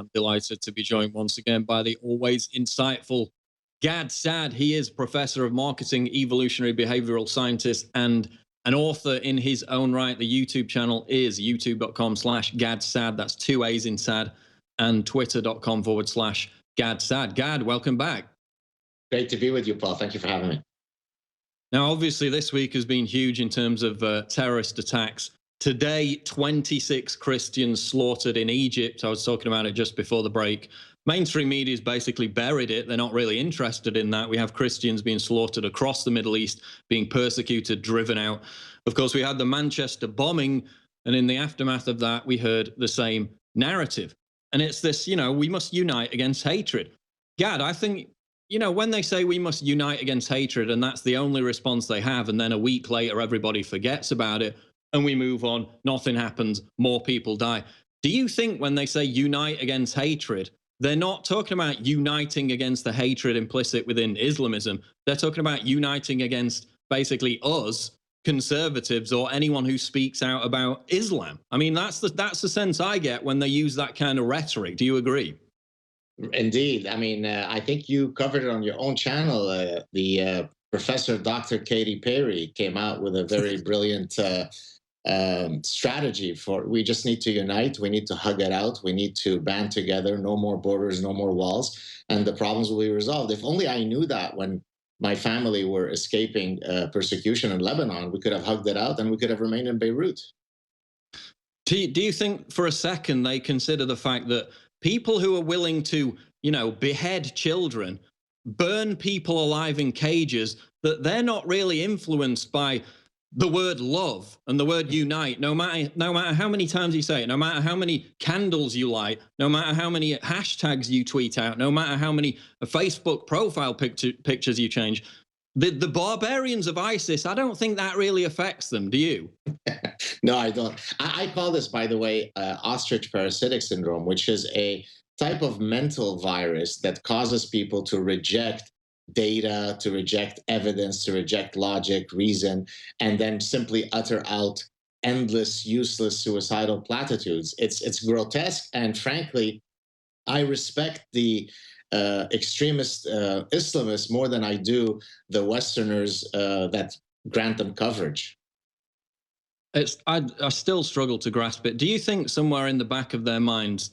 I'm delighted to be joined once again by the always insightful Gad Saad. He is professor of marketing, evolutionary behavioral scientist, and an author in his own right. The YouTube channel is youtube.com/Gad Saad. That's two A's in Saad, and twitter.com/Gad Saad. Gad, welcome back. Great to be with you, Paul. Thank you for having me. Now, obviously, this week has been huge in terms of terrorist attacks. Today, 26 Christians slaughtered in Egypt. I was talking about it just before the break. Mainstream media's basically buried it. They're not really interested in that. We have Christians being slaughtered across the Middle East, being persecuted, driven out. Of course, we had the Manchester bombing, and in the aftermath of that, we heard the same narrative. And it's this, we must unite against hatred. Gad, I think, when they say we must unite against hatred, and that's the only response they have, and then a week later, everybody forgets about it, and we move on, nothing happens, more people die. Do you think when they say unite against hatred, they're not talking about uniting against the hatred implicit within Islamism? They're talking about uniting against basically us, conservatives, or anyone who speaks out about Islam. I mean, that's the sense I get when they use that kind of rhetoric. Do you agree? Indeed. I mean, I think you covered it on your own channel. The Professor Dr. Katy Perry came out with a very brilliant strategy for we just need to unite. We need to hug it out. We need to band together. No more borders, no more walls, and the problems will be resolved. If only I knew that when my family were escaping persecution in Lebanon, we could have hugged it out and we could have remained in Beirut. Do you think for a second they consider the fact that people who are willing to, behead children, burn people alive in cages, that they're not really influenced by the word love and the word unite, no matter how many times you say it, no matter how many candles you light, no matter how many hashtags you tweet out, no matter how many Facebook profile pictures you change? The barbarians of ISIS, I don't think that really affects them. Do you? No, I don't. I call this, by the way, Ostrich Parasitic Syndrome, which is a type of mental virus that causes people to reject data, to reject evidence, to reject logic, reason, and then simply utter out endless, useless, suicidal platitudes. It's grotesque, and frankly, I respect the extremist Islamists more than I do the Westerners that grant them coverage. I still struggle to grasp it. Do you think somewhere in the back of their minds,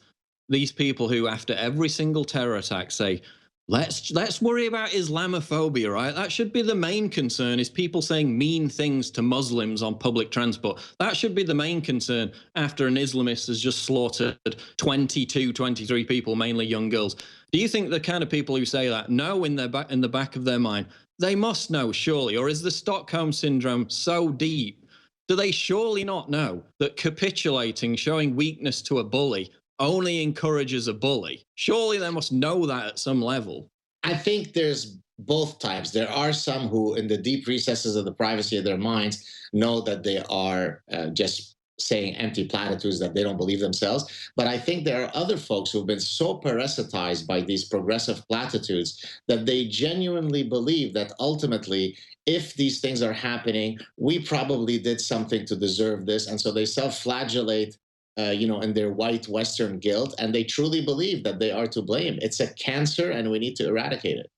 these people who after every single terror attack say, let's worry about Islamophobia, right? That should be the main concern, is people saying mean things to Muslims on public transport. That should be the main concern after an Islamist has just slaughtered 22, 23 people, mainly young girls. Do you think the kind of people who say that know in the back of their mind, they must know surely, or is the Stockholm Syndrome so deep? Do they surely not know that capitulating, showing weakness to a bully, only encourages a bully? Surely they must know that at some level. I think there's both types. There are some who, in the deep recesses of the privacy of their minds, know that they are just saying empty platitudes, that they don't believe themselves. But I think there are other folks who've been so parasitized by these progressive platitudes that they genuinely believe that ultimately, if these things are happening, we probably did something to deserve this. And so they self-flagellate in their white Western guilt, and they truly believe that they are to blame. It's a cancer, and we need to eradicate it.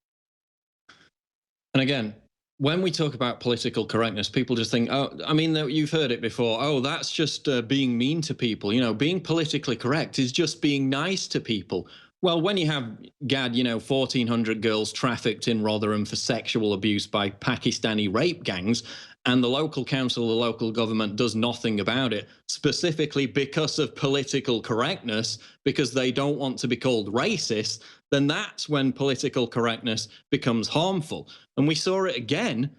And again, when we talk about political correctness, people just think, oh, I mean, you've heard it before. Oh, that's just being mean to people. Being politically correct is just being nice to people. Well, when you have, Gad, 1,400 girls trafficked in Rotherham for sexual abuse by Pakistani rape gangs, and the local council, the local government does nothing about it, specifically because of political correctness, because they don't want to be called racist, then that's when political correctness becomes harmful. And we saw it again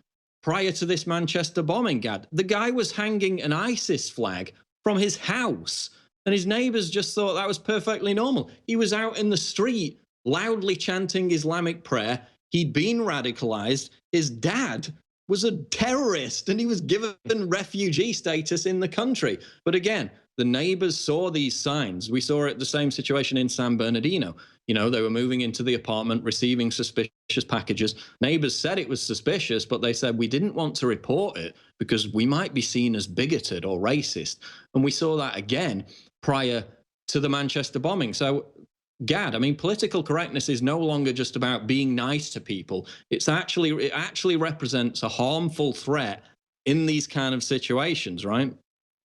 prior to this Manchester bombing, Gad. The guy was hanging an ISIS flag from his house, and his neighbors just thought that was perfectly normal. He was out in the street loudly chanting Islamic prayer. He'd been radicalized. His dad was a terrorist, and he was given refugee status in the country. But again, the neighbors saw these signs. We saw it, the same situation in San Bernardino. They were moving into the apartment, receiving suspicious packages. Neighbors said it was suspicious, but they said we didn't want to report it because we might be seen as bigoted or racist. And we saw that again prior to the Manchester bombing. So Gad, I mean, political correctness is no longer just about being nice to people. It actually represents a harmful threat in these kind of situations, right?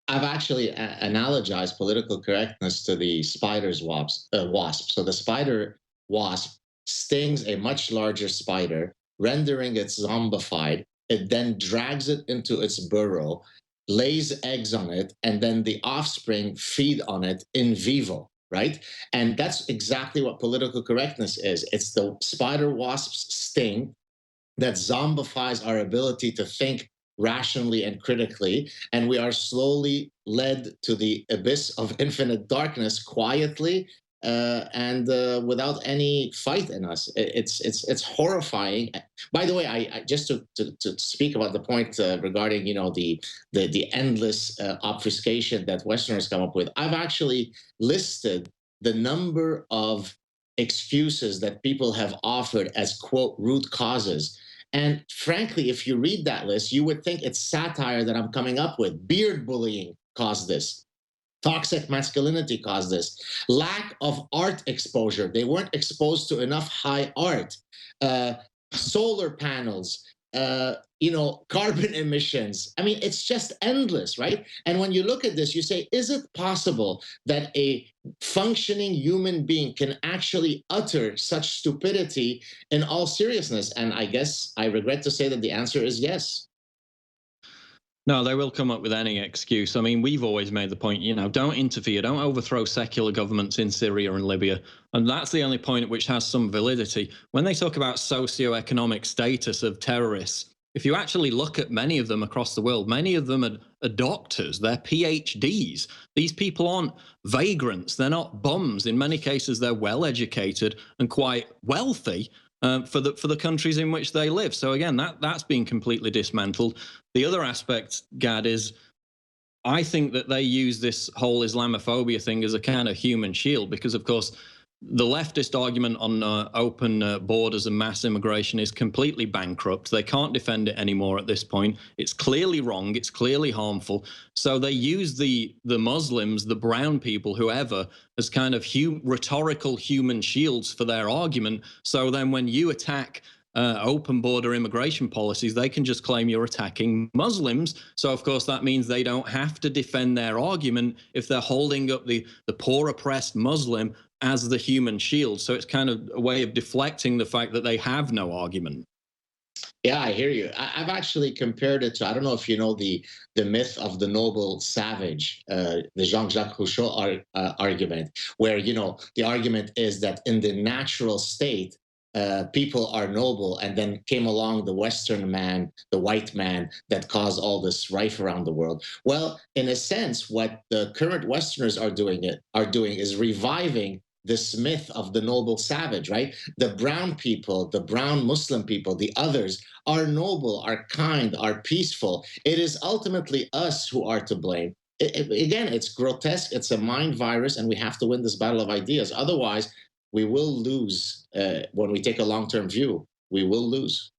I've actually analogized political correctness to the spider's wasp. So the spider wasp stings a much larger spider, rendering it zombified. It then drags it into its burrow, lays eggs on it, and then the offspring feed on it in vivo. Right. And that's exactly what political correctness is. It's the spider wasp's sting that zombifies our ability to think rationally and critically. And we are slowly led to the abyss of infinite darkness quietly and without any fight in us. It's horrifying. By the way, I just to speak about the point regarding the endless obfuscation that Westerners come up with. I've actually listed the number of excuses that people have offered as quote root causes, and frankly, if you read that list, you would think it's satire that I'm coming up with. Beard bullying caused this. Toxic masculinity caused this. Lack of art exposure. They weren't exposed to enough high art. Uh, Solar panels, carbon emissions. I mean, it's just endless, right? And when you look at this, you say, is it possible that a functioning human being can actually utter such stupidity in all seriousness? And I guess I regret to say that the answer is yes. No, they will come up with any excuse. I mean, we've always made the point, don't interfere, don't overthrow secular governments in Syria and Libya. And that's the only point which has some validity. When they talk about socioeconomic status of terrorists, if you actually look at many of them across the world, many of them are doctors, they're PhDs. These people aren't vagrants, they're not bums. In many cases, they're well educated and quite wealthy. For the countries in which they live. So again, that's been completely dismantled. The other aspect, Gad, is I think that they use this whole Islamophobia thing as a kind of human shield because, of course, the leftist argument on open borders and mass immigration is completely bankrupt. They can't defend it anymore at this point. It's clearly wrong. It's clearly harmful. So they use the Muslims, the brown people, whoever, as kind of rhetorical human shields for their argument. So then when you attack open border immigration policies, they can just claim you're attacking Muslims. So, of course, that means they don't have to defend their argument if they're holding up the poor oppressed Muslim as the human shield. So it's kind of a way of deflecting the fact that they have no argument. Yeah, I hear you. I've actually compared it to, I don't know if you know the myth of the noble savage, the Jean-Jacques Rousseau argument, where the argument is that in the natural state, people are noble, and then came along the Western man, the white man, that caused all this strife around the world. Well, in a sense, what the current Westerners are doing is reviving this myth of the noble savage, right? The brown people, the brown Muslim people, the others are noble, are kind, are peaceful. It is ultimately us who are to blame. Again, it's grotesque. It's a mind virus, and we have to win this battle of ideas. Otherwise, we will lose when we take a long-term view. We will lose.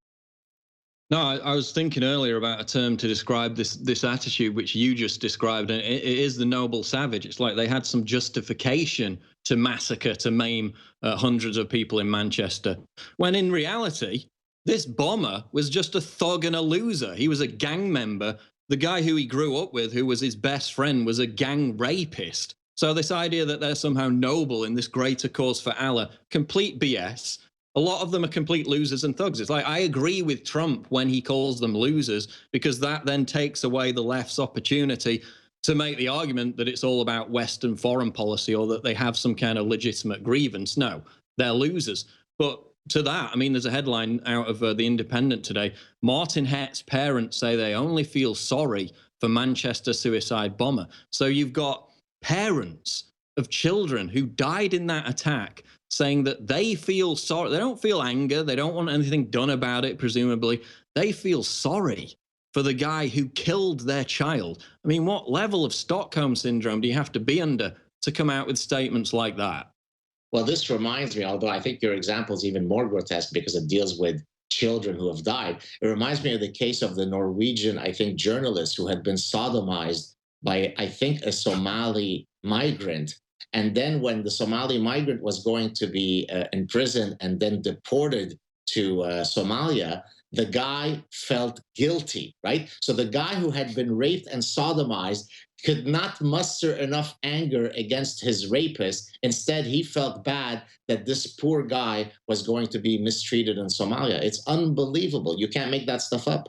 No, I was thinking earlier about a term to describe this attitude which you just described, and it is the noble savage. It's like they had some justification to massacre, to maim hundreds of people in Manchester, when in reality, this bomber was just a thug and a loser. He was a gang member. The guy who he grew up with, who was his best friend, was a gang rapist. So this idea that they're somehow noble in this greater cause for Allah, complete BS. A lot of them are complete losers and thugs. It's like, I agree with Trump when he calls them losers, because that then takes away the left's opportunity to make the argument that it's all about Western foreign policy or that they have some kind of legitimate grievance. No, they're losers. But to that, I mean, there's a headline out of The Independent today. Martin Hett's parents say they only feel sorry for Manchester suicide bomber. So you've got parents of children who died in that attack saying that they feel sorry. They don't feel anger. They don't want anything done about it, presumably. They feel sorry for the guy who killed their child. I mean, what level of Stockholm syndrome do you have to be under to come out with statements like that? Well, this reminds me, although I think your example is even more grotesque because it deals with children who have died. It reminds me of the case of the Norwegian, I think, journalist who had been sodomized by, I think, a Somali migrant. And then when the Somali migrant was going to be imprisoned and then deported to Somalia, the guy felt guilty, right? So the guy who had been raped and sodomized could not muster enough anger against his rapist. Instead, he felt bad that this poor guy was going to be mistreated in Somalia. It's unbelievable. You can't make that stuff up.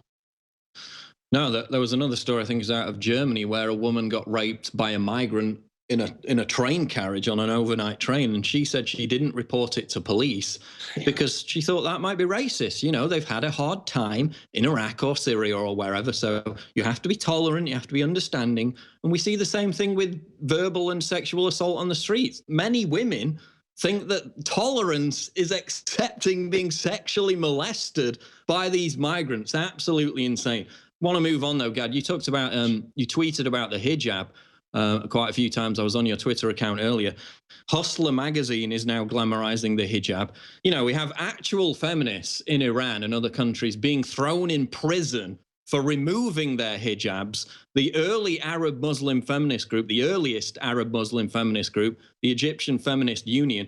No, there was another story, I think it was out of Germany, where a woman got raped by a migrant in a train carriage on an overnight train, and she said she didn't report it to police because she thought that might be racist. You know, they've had a hard time in Iraq or Syria or wherever, so you have to be tolerant, you have to be understanding. And we see the same thing with verbal and sexual assault on the streets. Many women think that tolerance is accepting being sexually molested by these migrants. Absolutely insane. Want to move on though, Gad? You talked about you tweeted about the hijab quite a few times. I was on your Twitter account earlier. Hustler magazine is now glamorizing the hijab. You know, we have actual feminists in Iran and other countries being thrown in prison for removing their hijabs. The early Arab Muslim feminist group, the earliest Arab Muslim feminist group, the Egyptian Feminist Union,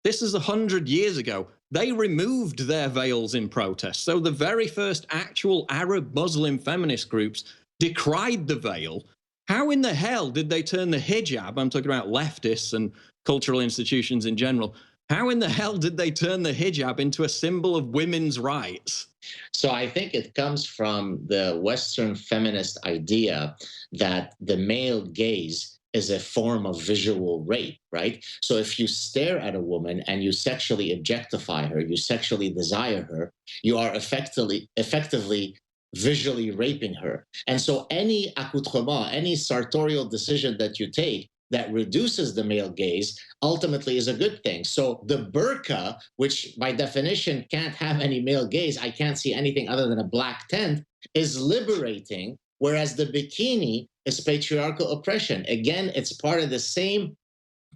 this is 100 years ago. They removed their veils in protest. So the very first actual Arab Muslim feminist groups decried the veil. How in the hell did they turn the hijab? I'm talking about leftists and cultural institutions in general. How in the hell did they turn the hijab into a symbol of women's rights? So I think it comes from the Western feminist idea that the male gaze is a form of visual rape, right? So if you stare at a woman and you sexually objectify her, you sexually desire her, you are effectively visually raping her. And so any accoutrement, any sartorial decision that you take that reduces the male gaze ultimately is a good thing. So the burqa, which by definition can't have any male gaze, I can't see anything other than a black tent, is liberating, whereas the bikini is patriarchal oppression. Again, it's part of the same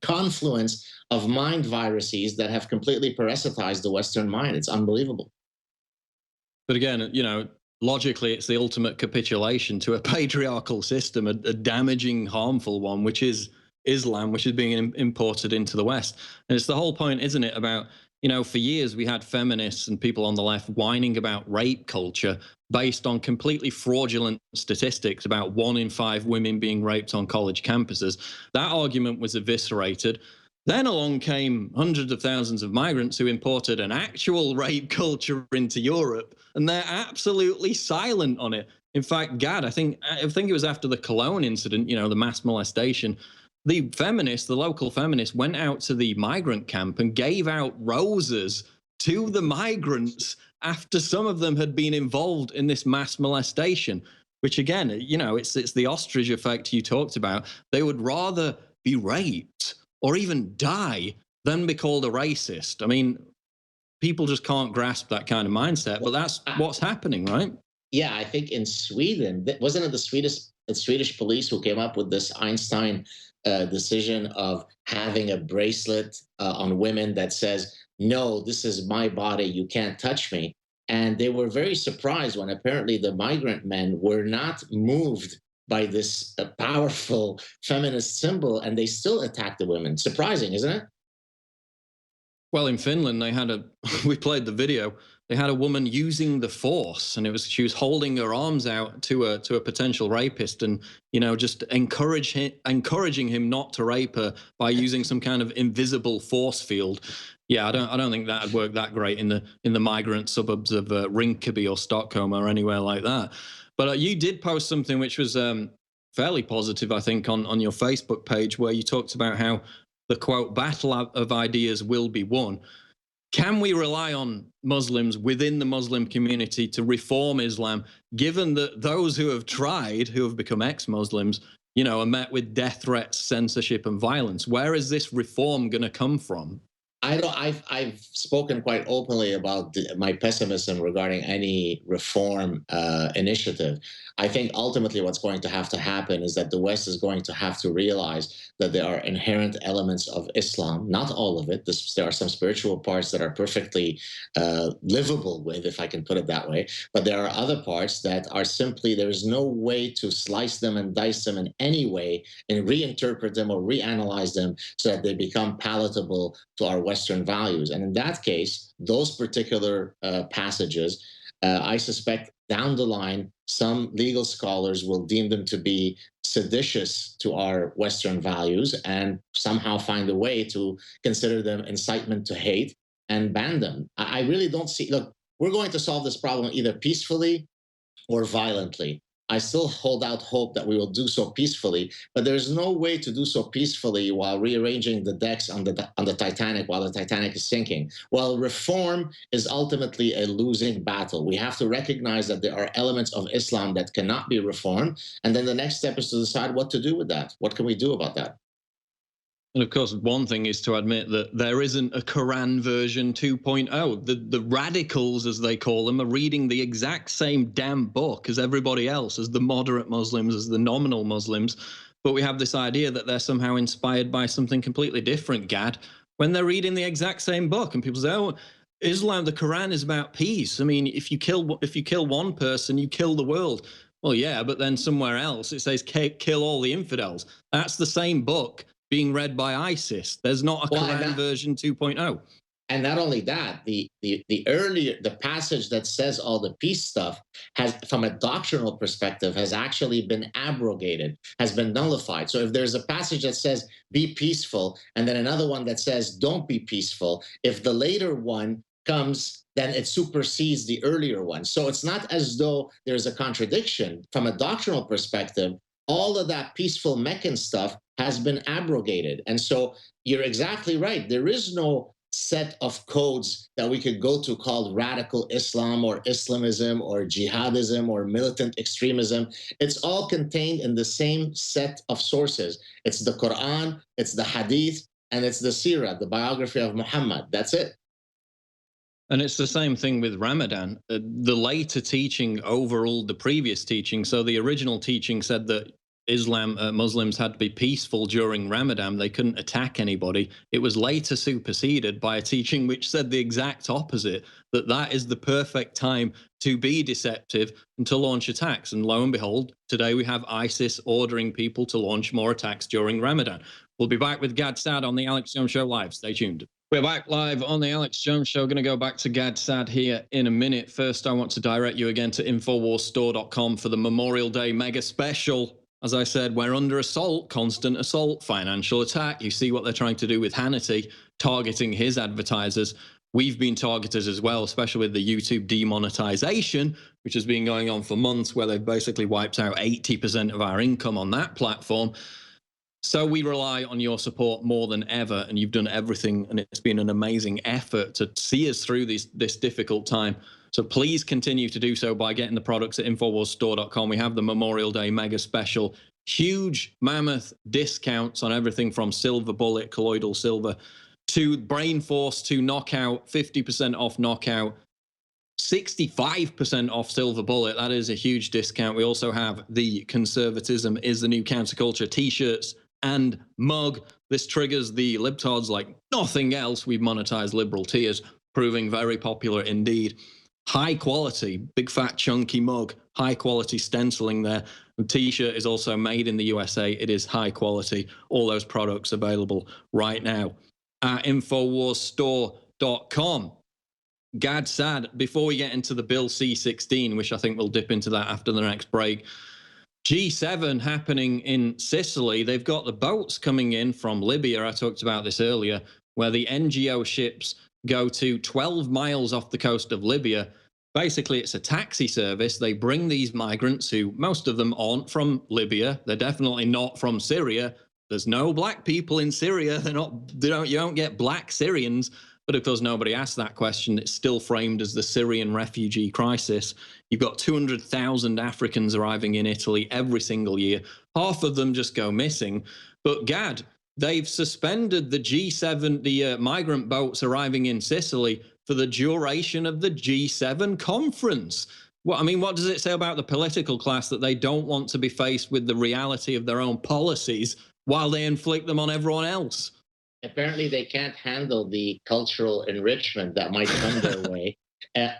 confluence of mind viruses that have completely parasitized the Western mind. It's unbelievable. But again, you know, logically, it's the ultimate capitulation to a patriarchal system, a damaging, harmful one, which is Islam, which is being imported into the West. And it's the whole point, isn't it, about, you know, for years we had feminists and people on the left whining about rape culture based on completely fraudulent statistics about 1 in 5 women being raped on college campuses. That argument was eviscerated. Then along came hundreds of thousands of migrants who imported an actual rape culture into Europe, and they're absolutely silent on it. In fact, Gad, I think it was after the Cologne incident, you know, the mass molestation, the feminists, the local feminists, went out to the migrant camp and gave out roses to the migrants after some of them had been involved in this mass molestation, which again, you know, it's the ostrich effect you talked about. They would rather be raped or even die than be called a racist. I mean, people just can't grasp that kind of mindset, but that's what's happening, right? Yeah, I think in Sweden, wasn't it the Swedish police who came up with this Einstein decision of having a bracelet on women that says, "No, this is my body. You can't touch me." And they were very surprised when apparently the migrant men were not moved by this powerful feminist symbol, and they still attacked the women. Surprising, isn't it? Well, in Finland, they had we played the video. They had a woman using the force, and she was holding her arms out to a potential rapist, and you know, just encouraging him not to rape her by using some kind of invisible force field. Yeah, I don't think that'd work that great in the migrant suburbs of Rinkeby or Stockholm or anywhere like that. But you did post something which was fairly positive, I think, on your Facebook page, where you talked about how the quote battle of ideas will be won. Can we rely on Muslims within the Muslim community to reform Islam, given that those who have tried, who have become ex-Muslims, you know, are met with death threats, censorship, and violence? Where is this reform going to come from? I don't. I've spoken quite openly about my pessimism regarding any reform initiative. I think ultimately what's going to have to happen is that the West is going to have to realize that there are inherent elements of Islam, not all of it. There are some spiritual parts that are perfectly livable with, if I can put it that way. But there are other parts that are simply, there is no way to slice them and dice them in any way and reinterpret them or reanalyze them so that they become palatable to our Western values. And in that case, those particular passages, I suspect down the line, some legal scholars will deem them to be seditious to our Western values and somehow find a way to consider them incitement to hate and ban them. I really don't see, look, we're going to solve this problem either peacefully or violently. I still hold out hope that we will do so peacefully, but there's no way to do so peacefully while rearranging the decks on the Titanic while the Titanic is sinking. While reform is ultimately a losing battle, we have to recognize that there are elements of Islam that cannot be reformed, and then the next step is to decide what to do with that. What can we do about that? And of course, one thing is to admit that there isn't a Quran version 2.0. The radicals, as they call them, are reading the exact same damn book as everybody else, as the moderate Muslims, as the nominal Muslims. But we have this idea that they're somehow inspired by something completely different, Gad, when they're reading the exact same book. And people say, oh, Islam, the Quran is about peace. I mean, if you kill one person, you kill the world. Well, yeah, but then somewhere else it says kill all the infidels. That's the same book being read by ISIS. There's not a Quran version 2.0. And not only that, the earlier the passage that says all the peace stuff has, from a doctrinal perspective, has actually been abrogated, has been nullified. So if there's a passage that says be peaceful, and then another one that says don't be peaceful, if the later one comes, then it supersedes the earlier one. So it's not as though there's a contradiction. From a doctrinal perspective, all of that peaceful Meccan stuff has been abrogated. And so you're exactly right. There is no set of codes that we could go to called radical Islam or Islamism or jihadism or militant extremism. It's all contained in the same set of sources. It's the Quran, it's the Hadith, and it's the Sirah, the biography of Muhammad. That's it. And it's the same thing with Ramadan. The later teaching overruled the previous teaching. So the original teaching said that Muslims had to be peaceful during Ramadan. They couldn't attack anybody. It was later superseded by a teaching which said the exact opposite, that that is the perfect time to be deceptive and to launch attacks. And lo and behold, today we have ISIS ordering people to launch more attacks during Ramadan. We'll be back with Gad Saad on the Alex Jones Show Live. Stay tuned. We're back live on the Alex Jones Show. Going to go back to Gad Saad here in a minute. First, I want to direct you again to InfoWarsStore.com for the Memorial Day mega special. As I said, we're under assault, constant assault, financial attack. You see what they're trying to do with Hannity, targeting his advertisers. We've been targeted as well, especially with the YouTube demonetization, which has been going on for months, where they've basically wiped out 80% of our income on that platform. So we rely on your support more than ever, and you've done everything, and it's been an amazing effort to see us through this difficult time. So please continue to do so by getting the products at InfoWarsStore.com. We have the Memorial Day mega special, huge mammoth discounts on everything from Silver Bullet, colloidal silver, to Brain Force, to Knockout, 50% off Knockout, 65% off Silver Bullet. That is a huge discount. We also have the Conservatism is the New Counterculture t-shirts and mug. This triggers the libtards like nothing else. We've monetized liberal tears, proving very popular indeed. High quality, big fat chunky mug, high quality stenciling there. The t-shirt is also made in the USA. It is high quality. All those products available right now at InfoWarsStore.com. Gad Saad, before we get into the Bill C-16, which I think we'll dip into that after the next break, G7 happening in Sicily. They've got the boats coming in from Libya. I talked about this earlier, where the NGO ships go to 12 miles off the coast of Libya. Basically, it's a taxi service. They bring these migrants who, most of them aren't from Libya. They're definitely not from Syria. There's no black people in Syria. You don't get black Syrians. But of course, nobody asked that question. It's still framed as the Syrian refugee crisis. You've got 200,000 Africans arriving in Italy every single year. Half of them just go missing. But Gad, they've suspended the G7, the migrant boats arriving in Sicily for the duration of the G7 conference. Well, I mean, what does it say about the political class that they don't want to be faced with the reality of their own policies while they inflict them on everyone else? Apparently, they can't handle the cultural enrichment that might come their way.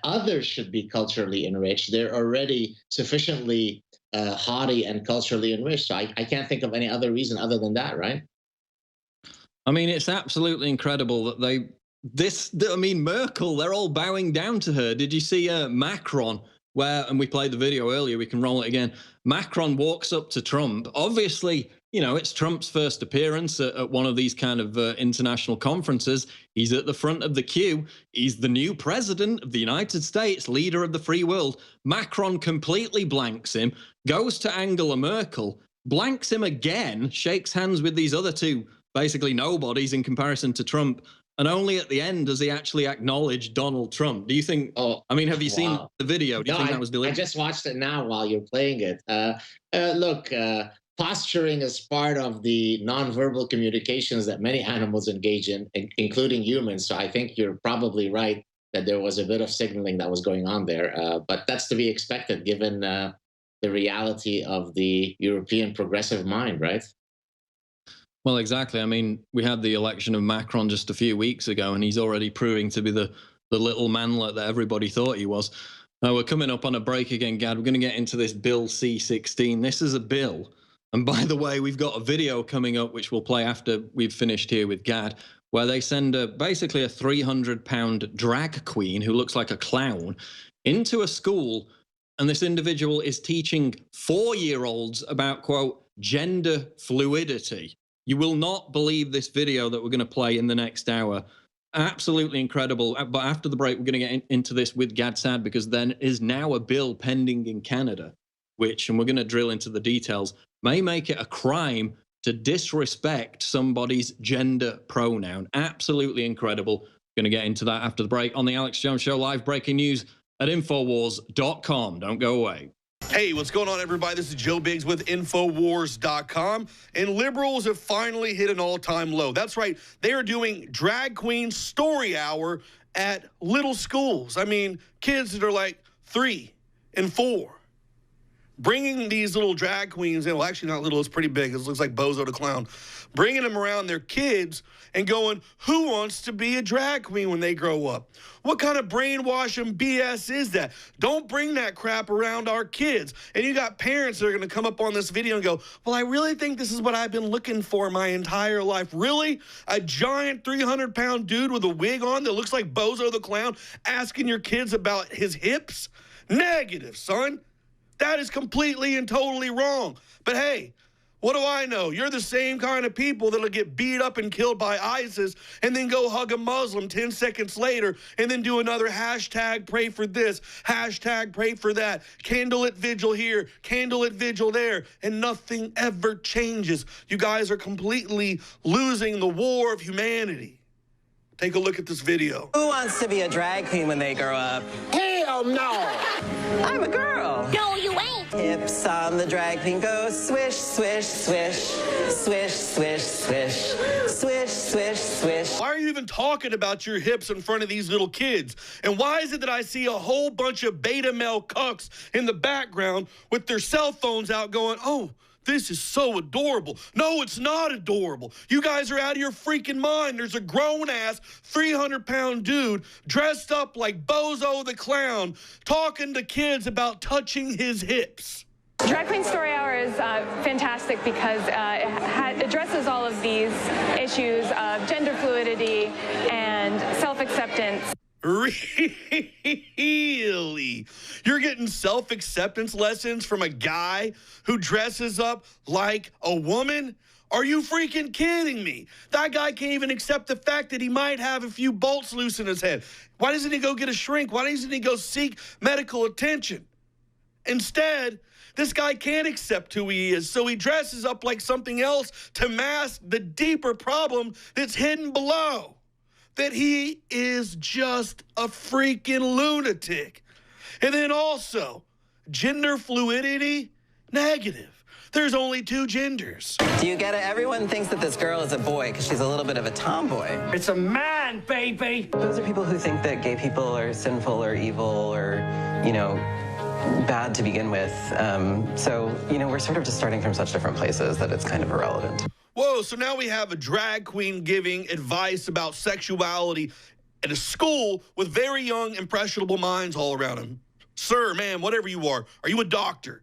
Others should be culturally enriched. They're already sufficiently haughty and culturally enriched. So I can't think of any other reason other than that, right? I mean, it's absolutely incredible that I mean, Merkel, they're all bowing down to her. Did you see Macron, and we played the video earlier, we can roll it again. Macron walks up to Trump. Obviously, you know, it's Trump's first appearance at one of these kind of international conferences. He's at the front of the queue. He's the new president of the United States, leader of the free world. Macron completely blanks him, goes to Angela Merkel, blanks him again, shakes hands with these other two basically nobodies in comparison to Trump. And only at the end does he actually acknowledge Donald Trump. Do you think, I mean, have you seen the video? Do you think that was deliberate? I just watched it now while you're playing it. Look, posturing is part of the nonverbal communications that many animals engage in, including humans. So I think you're probably right that there was a bit of signaling that was going on there. But that's to be expected given the reality of the European progressive mind, right? Well, exactly. I mean, we had the election of Macron just a few weeks ago, and he's already proving to be the little manlet that everybody thought he was. We're coming up on a break again, Gad. We're going to get into this Bill C-16. This is a bill. And by the way, we've got a video coming up, which we'll play after we've finished here with Gad, where they send basically a 300-pound drag queen who looks like a clown into a school. And this individual is teaching 4-year-olds about, quote, gender fluidity. You will not believe this video that we're going to play in the next hour. Absolutely incredible. But after the break, we're going to get into this with Gad Saad, because there is now a bill pending in Canada, which, and we're going to drill into the details, may make it a crime to disrespect somebody's gender pronoun. Absolutely incredible. Going to get into that after the break on the Alex Jones Show. Live breaking news at Infowars.com. Don't go away. Hey, what's going on, everybody? This is Joe Biggs with Infowars.com, and liberals have finally hit an all-time low. That's right. They are doing drag queen story hour at little schools. I mean, kids that are like 3 and 4. Bringing these little drag queens, well, actually not little, it's pretty big. It looks like Bozo the Clown. Bringing them around their kids and going, who wants to be a drag queen when they grow up? What kind of brainwashing BS is that? Don't bring that crap around our kids. And you got parents that are going to come up on this video and go, well, I really think this is what I've been looking for my entire life. Really? A giant 300-pound dude with a wig on that looks like Bozo the Clown asking your kids about his hips? Negative, son. That is completely and totally wrong. But hey, what do I know? You're the same kind of people that'll get beat up and killed by ISIS and then go hug a Muslim 10 seconds later and then do another hashtag pray for this, hashtag pray for that, candlelit vigil here, candlelit vigil there, and nothing ever changes. You guys are completely losing the war of humanity. Take a look at this video. Who wants to be a drag queen when they grow up? Hell no! I'm a girl. No, you ain't. Hips on the drag queen go swish, swish, swish, swish, swish, swish, swish, swish, swish. Why are you even talking about your hips in front of these little kids? And why is it that I see a whole bunch of beta male cucks in the background with their cell phones out going, oh, this is so adorable. No, it's not adorable. You guys are out of your freaking mind. There's a grown-ass 300-pound dude dressed up like Bozo the Clown talking to kids about touching his hips. Drag Queen Story Hour is fantastic because it addresses all of these issues of gender fluidity and self-acceptance. Really? You're getting self-acceptance lessons from a guy who dresses up like a woman? Are you freaking kidding me? That guy can't even accept the fact that he might have a few bolts loose in his head. Why doesn't he go get a shrink? Why doesn't he go seek medical attention? Instead, this guy can't accept who he is, so he dresses up like something else to mask the deeper problem that's hidden below. That he is just a freaking lunatic. And then also, gender fluidity? Negative. There's only two genders. Do you get it? Everyone thinks that this girl is a boy because she's a little bit of a tomboy. It's a man, baby! Those are people who think that gay people are sinful or evil or, you know, bad to begin with. So, you know, we're sort of just starting from such different places that it's kind of irrelevant. Whoa, so now we have a drag queen giving advice about sexuality at a school with very young, impressionable minds all around them. Sir, ma'am, whatever you are you a doctor?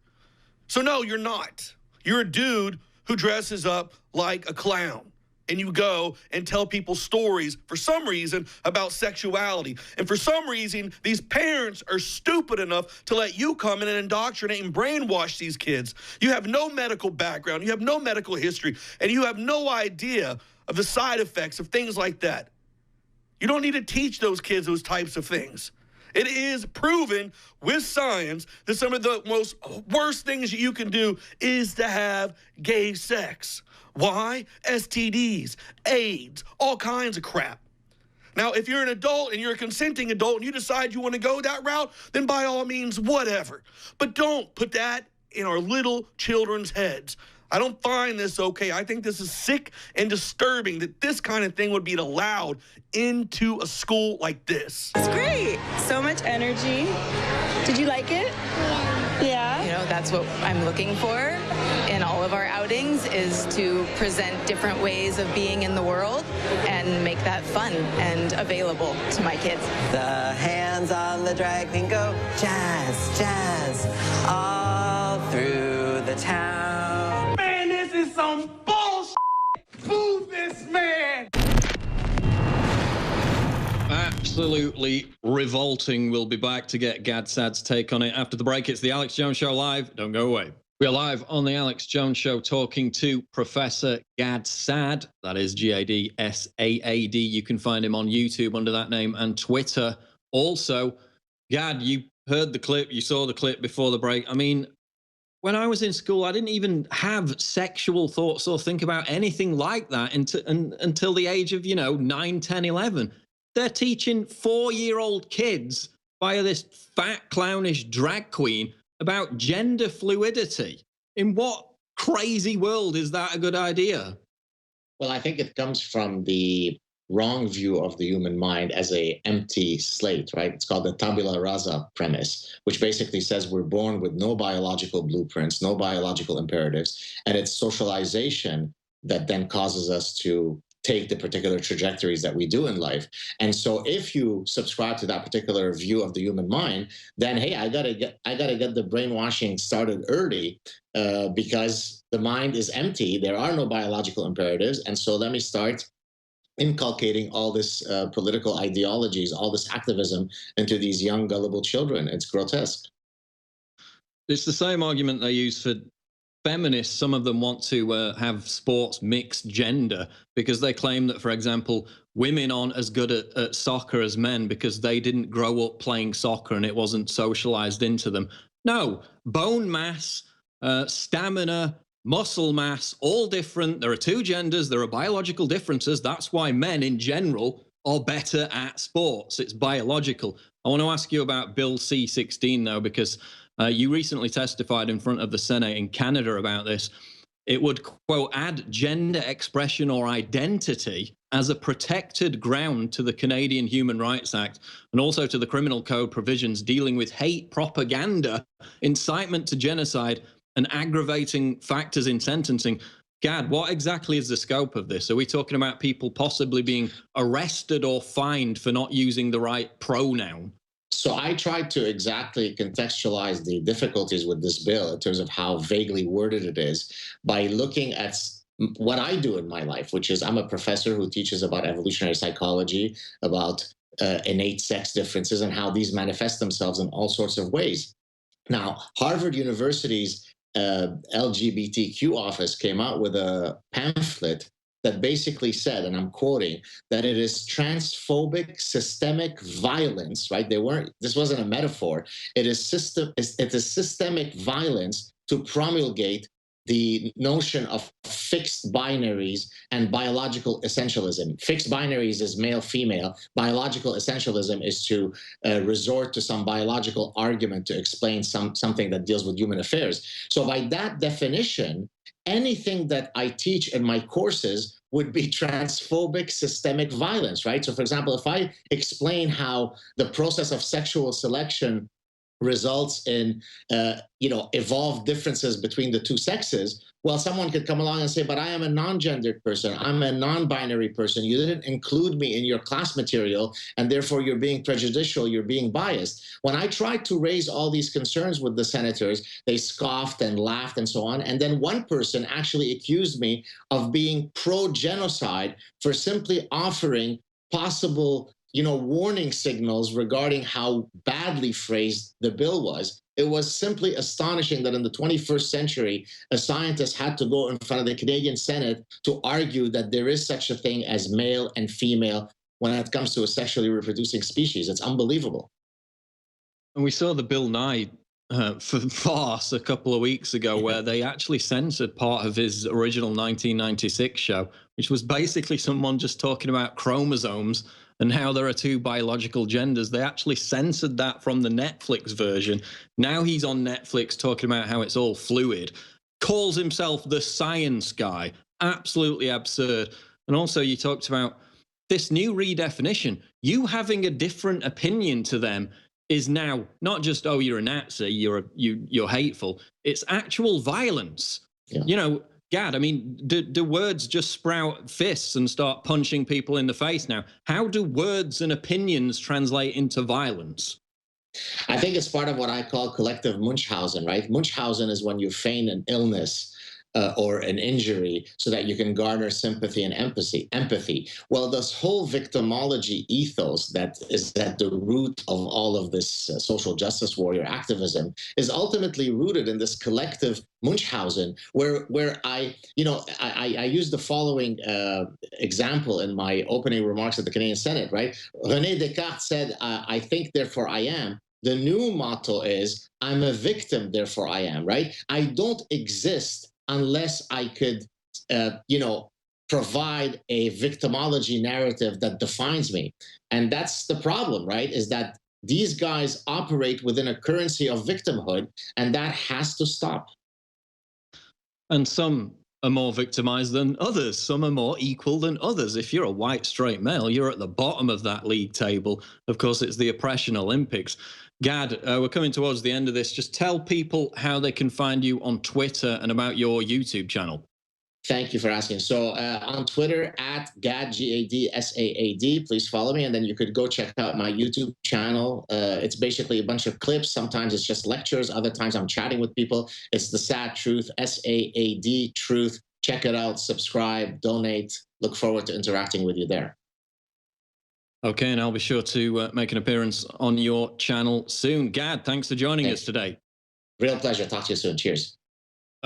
So no, you're not. You're a dude who dresses up like a clown. And you go and tell people stories, for some reason, about sexuality. And for some reason, these parents are stupid enough to let you come in and indoctrinate and brainwash these kids. You have no medical background, you have no medical history, and you have no idea of the side effects of things like that. You don't need to teach those kids those types of things. It is proven with science that some of the most worst things you can do is to have gay sex. Why? STDs, AIDS, all kinds of crap. Now, if you're an adult and you're a consenting adult and you decide you want to go that route, then by all means, whatever. But don't put that in our little children's heads. I don't find this okay. I think this is sick and disturbing that this kind of thing would be allowed into a school like this. It's great. So much energy. Did you like it? Yeah. You know, that's what I'm looking for in all of our outings, is to present different ways of being in the world and make that fun and available to my kids. The hands on the drag queen go jazz, jazz, all through the town. Man, this is some bullshit! Boo this man! Absolutely revolting. We'll be back to get Gad Saad's take on it after the break. It's the Alex Jones Show live. Don't go away. We're live on the Alex Jones Show talking to Professor Gad Saad. That is G-A-D-S-A-A-D. You can find him on YouTube under that name and Twitter. Also, Gad, you heard the clip. You saw the clip before the break. I mean, when I was in school, I didn't even have sexual thoughts or think about anything like that until the age of, 9, 10, 11. They're teaching 4-year-old kids via this fat, clownish drag queen about gender fluidity. In what crazy world is that a good idea? Well, I think it comes from the wrong view of the human mind as a empty slate, right? It's called the tabula rasa premise, which basically says we're born with no biological blueprints, no biological imperatives, and it's socialization that then causes us to take the particular trajectories that we do in life. And so if you subscribe to that particular view of the human mind, then, hey, I gotta get the brainwashing started early because the mind is empty. There are no biological imperatives. And so let me start inculcating all this political ideologies, all this activism into these young, gullible children. It's grotesque. It's the same argument they use for feminists. Some of them want to have sports mixed gender because they claim that, for example, women aren't as good at soccer as men because they didn't grow up playing soccer and it wasn't socialized into them. No, bone mass, stamina, muscle mass, all different. There are two genders. There are biological differences. That's why men in general are better at sports. It's biological. I want to ask you about Bill C-16, though, because you recently testified in front of the Senate in Canada about this. It would, quote, add gender expression or identity as a protected ground to the Canadian Human Rights Act and also to the Criminal Code provisions dealing with hate propaganda, incitement to genocide, and aggravating factors in sentencing. Gad, what exactly is the scope of this? Are we talking about people possibly being arrested or fined for not using the right pronoun? So I tried to exactly contextualize the difficulties with this bill in terms of how vaguely worded it is by looking at what I do in my life, which is I'm a professor who teaches about evolutionary psychology, about innate sex differences and how these manifest themselves in all sorts of ways. Now, Harvard University's LGBTQ office came out with a pamphlet that basically said, and I'm quoting, that it is transphobic systemic violence, right? This wasn't a metaphor. It is systemic violence to promulgate the notion of fixed binaries and biological essentialism. Fixed binaries is male-female. Biological essentialism is to resort to some biological argument to explain something that deals with human affairs. So by that definition, anything that I teach in my courses would be transphobic systemic violence, right? So for example, if I explain how the process of sexual selection results in evolved differences between the two sexes, well, someone could come along and say, but I am a non-gendered person, I'm a non-binary person, you didn't include me in your class material, and therefore you're being prejudicial, you're being biased. When I tried to raise all these concerns with the senators, they scoffed and laughed and so on, and then one person actually accused me of being pro-genocide for simply offering possible warning signals regarding how badly phrased the bill was. It was simply astonishing that in the 21st century, a scientist had to go in front of the Canadian Senate to argue that there is such a thing as male and female when it comes to a sexually reproducing species. It's unbelievable. And we saw the Bill Nye farce a couple of weeks ago where they actually censored part of his original 1996 show, which was basically someone just talking about chromosomes and how there are two biological genders. They actually censored that from the Netflix version. Now he's on Netflix talking about how it's all fluid, calls himself the science guy. Absolutely absurd. And also you talked about this new redefinition. You having a different opinion to them is now not just, oh, you're a Nazi, you're hateful. It's actual violence. Yeah. Gad, I mean, do words just sprout fists and start punching people in the face now? How do words and opinions translate into violence? I think it's part of what I call collective Munchausen, right? Munchausen is when you feign an illness or an injury so that you can garner sympathy and empathy. Well, this whole victimology ethos that is at the root of all of this social justice warrior activism is ultimately rooted in this collective Munchausen, where I use the following example in my opening remarks at the Canadian Senate, right? René Descartes said, I think, therefore I am. The new motto is, I'm a victim, therefore I am, right? I don't exist unless I could, provide a victimology narrative that defines me. And that's the problem, right? Is that these guys operate within a currency of victimhood, and that has to stop. And some are more victimized than others. Some are more equal than others. If you're a white straight male, you're at the bottom of that league table. Of course, it's the oppression Olympics. Gad, we're coming towards the end of this. Just tell people how they can find you on Twitter and about your YouTube channel. Thank you for asking. So on Twitter, at Gad, G-A-D-S-A-A-D, please follow me. And then you could go check out my YouTube channel. It's basically a bunch of clips. Sometimes it's just lectures. Other times I'm chatting with people. It's The Saad Truth, S-A-A-D, Truth. Check it out, subscribe, donate. Look forward to interacting with you there. Okay, and I'll be sure to make an appearance on your channel soon. Gad, thanks for joining us today. Real pleasure. Talk to you soon. Cheers.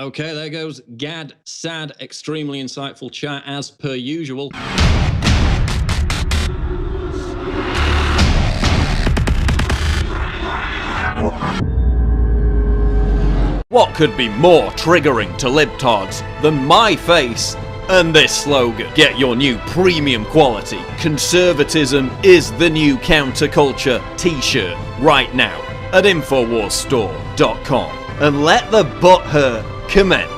Okay, there goes Gad Saad. Extremely insightful chat as per usual. What could be more triggering to libtards than my face and this slogan? Get your new premium quality "Conservatism is the new counterculture" t-shirt right now at InfoWarsStore.com and let the butthurt commence.